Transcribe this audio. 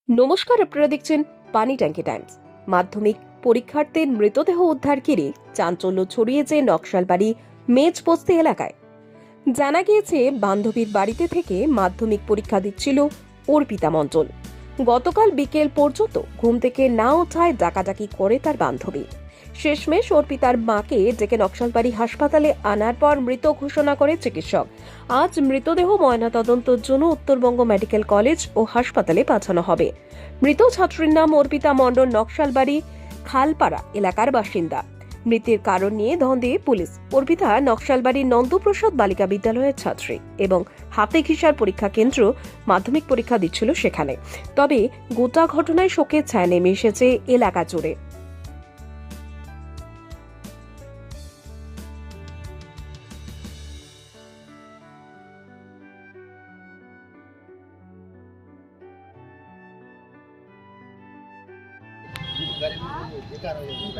নমস্কার, আপনারা দেখছেন পানি ট্যাঙ্কি টাইমস। মাধ্যমিক পরীক্ষার্থীর মৃতদেহ উদ্ধার ঘিরে চাঞ্চল্য ছড়িয়েছে নকশালবাড়ি মেজবস্তি এলাকায়। জানা গিয়েছে, বান্ধবীর বাড়িতে থেকে মাধ্যমিক পরীক্ষা দিচ্ছিল অর্পিতা মণ্ডল। গতকাল বিকেল পর্যন্ত ঘুম থেকে না ওঠায় ডাকাডাকি করে তার বান্ধবী। শেষমেশ অর্পিতার মাকে ডেকে নকশালবাড়ি হাসপাতালে আনার পর মৃত ঘোষণা করে চিকিৎসক। আজ মৃতদেহ ময়নাতদন্তের জন্য উত্তরবঙ্গ মেডিকেল কলেজ ও হাসপাতালে পাঠানো হবে। মৃত ছাত্রীর নাম অর্পিতা মণ্ডল, নকশালবাড়ি খালপাড়া এলাকার বাসিন্দা। মৃত্যুর কারণ নিয়ে ধন্দে পুলিশ। অর্পিতা নকশালবাড়ির নন্দপ্রসাদ বালিকা বিদ্যালয়ের ছাত্রী এবং হাতে ঘিসার পরীক্ষা কেন্দ্র মাধ্যমিক পরীক্ষা দিচ্ছিল সেখানে। তবে গোটা ঘটনায় শোকের ছায়া নেমে এসেছে এলাকা জুড়ে। बेकार हो जाएगा।